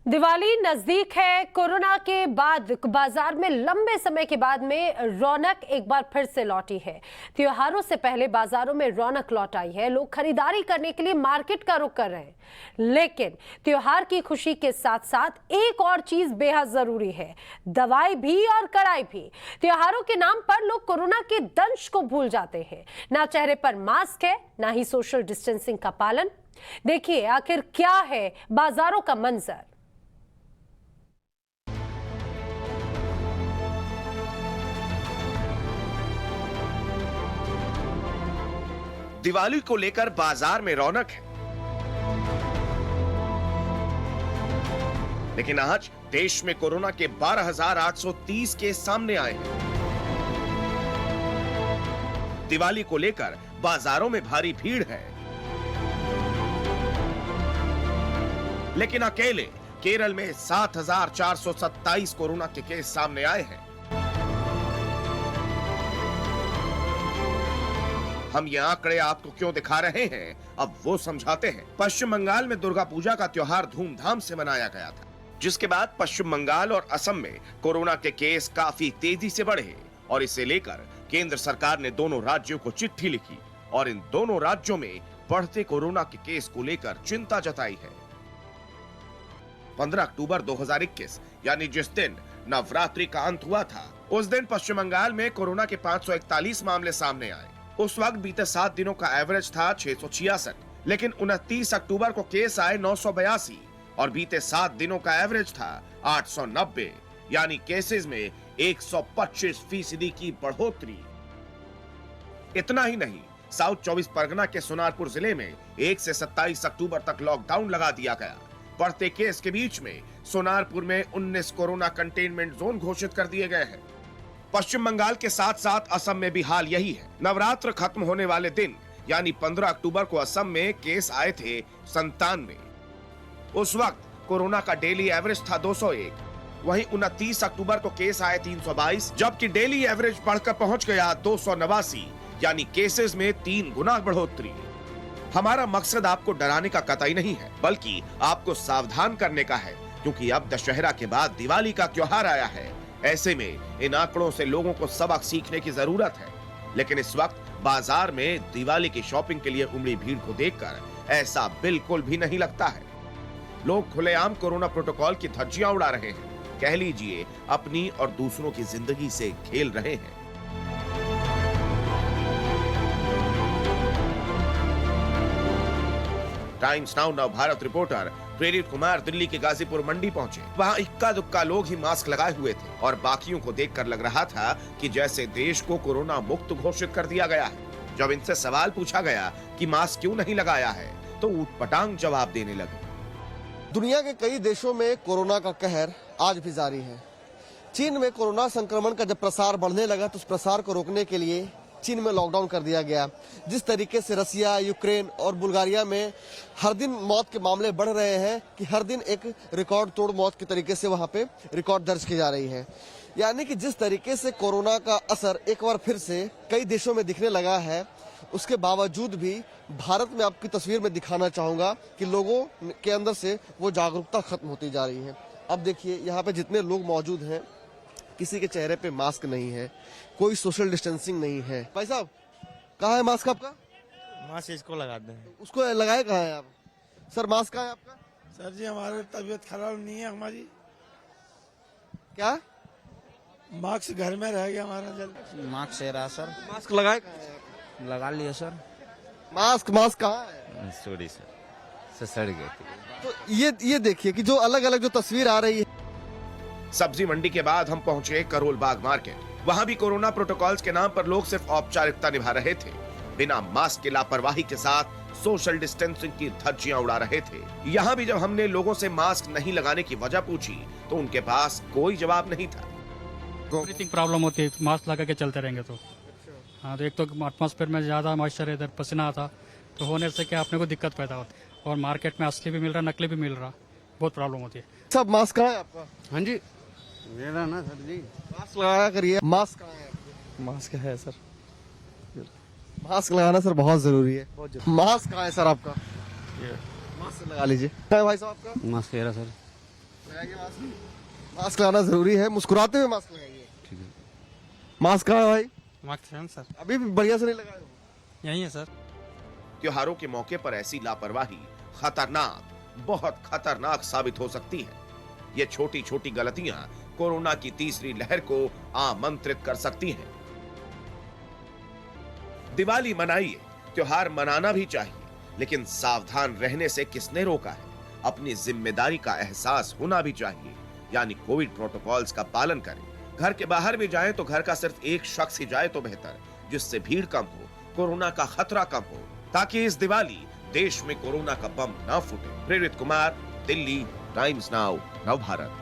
दिवाली नजदीक है। कोरोना के बाद बाजार में लंबे समय के बाद में रौनक एक बार फिर से लौटी है। त्योहारों से पहले बाजारों में रौनक लौट आई है। लोग खरीदारी करने के लिए मार्केट का रुख कर रहे हैं, लेकिन त्योहार की खुशी के साथ साथ एक और चीज बेहद जरूरी है, दवाई भी और कड़ाई भी। त्योहारों के नाम पर लोग कोरोना के दंश को भूल जाते हैं। ना चेहरे पर मास्क है, ना ही सोशल डिस्टेंसिंग का पालन। देखिए आखिर क्या है बाजारों का मंजर। दिवाली को लेकर बाजार में रौनक है, लेकिन आज देश में कोरोना के 12,830 केस सामने आए हैं। दिवाली को लेकर बाजारों में भारी भीड़ है, लेकिन अकेले केरल में 7,427 कोरोना के केस सामने आए हैं। हम ये आंकड़े आपको क्यों दिखा रहे हैं, अब वो समझाते हैं। पश्चिम बंगाल में दुर्गा पूजा का त्योहार धूमधाम से मनाया गया था, जिसके बाद पश्चिम बंगाल और असम में कोरोना के केस काफी तेजी से बढ़े और इसे लेकर केंद्र सरकार ने दोनों राज्यों को चिट्ठी लिखी और इन दोनों राज्यों में बढ़ते कोरोना के केस को लेकर चिंता जताई है। 15 अक्टूबर 2021 यानी जिस दिन नवरात्रि का अंत हुआ था, उस दिन पश्चिम बंगाल में कोरोना के 541 मामले सामने आए। उस वक्त बीते 7 दिनों का एवरेज था 666, लेकिन 29 अक्टूबर को केस आए 982 और बीते 7 दिनों का एवरेज था 890, यानी केसेस में 125% की बढ़ोतरी। इतना ही नहीं, साउथ 24 परगना के सोनारपुर जिले में 1 से 27 अक्टूबर तक लॉकडाउन लगा दिया गया। बढ़ते केस के बीच में सोनारपुर में 19 कोरोना कंटेनमेंट जोन घोषित कर दिए गए हैं। पश्चिम बंगाल के साथ साथ असम में भी हाल यही है। नवरात्र खत्म होने वाले दिन यानी 15 अक्टूबर को असम में केस आए थे 97। उस वक्त कोरोना का डेली एवरेज था 201। वहीं 29 अक्टूबर को केस आए 322, जबकि डेली एवरेज बढ़कर पहुंच गया 289, यानी केसेस में 3 गुना बढ़ोतरी। हमारा मकसद आपको डराने का कतई नहीं है, बल्कि आपको सावधान करने का है, क्योंकि अब दशहरा के बाद दिवाली का त्योहार आया है। ऐसे में इन आंकड़ों से लोगों को सबक सीखने की जरूरत है। लेकिन इस वक्त बाजार में दिवाली की शॉपिंग के लिए उमड़ी भीड़ को देखकर ऐसा बिल्कुल भी नहीं लगता है। लोग खुलेआम कोरोना प्रोटोकॉल की धज्जियां उड़ा रहे हैं, कह लीजिए अपनी और दूसरों की जिंदगी से खेल रहे हैं। टाइम्स नाउ नव भारत रिपोर्टर प्रेरित कुमार दिल्ली के गाजीपुर मंडी पहुंचे। वहां इक्का दुक्का लोग ही मास्क लगाए हुए थे और बाकियों को देखकर लग रहा था कि जैसे देश को कोरोना मुक्त घोषित कर दिया गया है। जब इनसे सवाल पूछा गया कि मास्क क्यों नहीं लगाया है, तो ऊटपटांग जवाब देने लगे। दुनिया के कई देशों में कोरोना का कहर आज भी जारी है। चीन में कोरोना संक्रमण का जब प्रसार बढ़ने लगा तो उस प्रसार को रोकने के लिए चीन में लॉकडाउन कर दिया गया। जिस तरीके से रसिया, यूक्रेन और बुल्गारिया में हर दिन मौत के मामले बढ़ रहे हैं कि हर दिन एक रिकॉर्ड तोड़ मौत के तरीके से वहां पे रिकॉर्ड दर्ज की जा रही है। यानी कि जिस तरीके से कोरोना का असर एक बार फिर से कई देशों में दिखने लगा है, उसके बावजूद भी भारत में आपकी तस्वीर में दिखाना चाहूंगा कि लोगों के अंदर से वो जागरूकता खत्म होती जा रही है। अब देखिए यहाँ पे जितने लोग मौजूद हैं, किसी के चेहरे पे मास्क नहीं है, कोई सोशल डिस्टेंसिंग नहीं है। भाई साहब, कहाँ है मास्क आपका? मास्क इसको लगाते हैं। उसको लगाए कहाँ है आप? सर मास्क कहाँ है आपका? सर जी हमारी तबीयत खराब नहीं है हमारी। क्या मास्क घर में रह गया हमारा। जल्द मास्क है रहा सर। मास्क लगाए कहाँ है आप? लगा लिया सर। मास्क कहाँ है? सॉरी सर, सड़ गए थे। तो ये देखिए कि जो अलग अलग जो तस्वीर आ रही है। सब्जी मंडी के बाद हम पहुंचे करोल बाग मार्केट। वहां भी कोरोना प्रोटोकॉल्स के नाम पर लोग सिर्फ औपचारिकता निभा रहे थे, बिना मास्क की लापरवाही के साथ सोशल डिस्टेंसिंग की धज्जियां उड़ा रहे थे। यहाँ भी जब हमने लोगों से मास्क नहीं लगाने की वजह पूछी तो उनके पास कोई जवाब नहीं था। ब्रीथिंग प्रॉब्लम होती है मास्क लगा के चलते रहेंगे तो। हाँ, तो एक तो एटमॉस्फेयर में ज्यादा मॉइस्चर है, इधर पसीना आता, तो होने से क्या अपने को दिक्कत पैदा होती है। और मार्केट में असली भी मिल रहा, नकली भी मिल रहा, बहुत प्रॉब्लम होती है। सब मास्क कहाँ है आपका? हाँ जी, मेरा ना सर जी। मास्क लगाया करिए। मास्क कहाँ है आपका? मास्क है सर। मास्क लगाना सर बहुत जरूरी है। मास्क कहाँ है सर आपका? मास्क लगा लीजिए। क्या है भाई साहब आपका? मास्क है सर। लगाइए मास्क। मास्क लगाना जरूरी है, मुस्कुराते हुए मास्क लगाइए। ठीक है। मास्क कहाँ है भाई? मार्क्स हैं सर, अभी भी बढ़िया से नहीं लगाए हो। यही है सर। त्योहारों के मौके पर ऐसी लापरवाही खतरनाक, बहुत खतरनाक साबित हो सकती है। ये छोटी छोटी गलतियां कोरोना की तीसरी लहर को आमंत्रित कर सकती हैं। दिवाली मनाइए, त्योहार मनाना भी चाहिए, लेकिन सावधान रहने से किसने रोका है? अपनी जिम्मेदारी का एहसास होना भी चाहिए, यानी कोविड प्रोटोकॉल्स का पालन करें। घर के बाहर भी जाएं तो घर का सिर्फ एक शख्स ही जाए तो बेहतर, जिससे भीड़ कम हो, कोरोना का खतरा कम हो, ताकि इस दिवाली देश में कोरोना का बम ना फूटे। प्रेरित कुमार, दिल्ली, टाइम्स नाउ, नव भारत।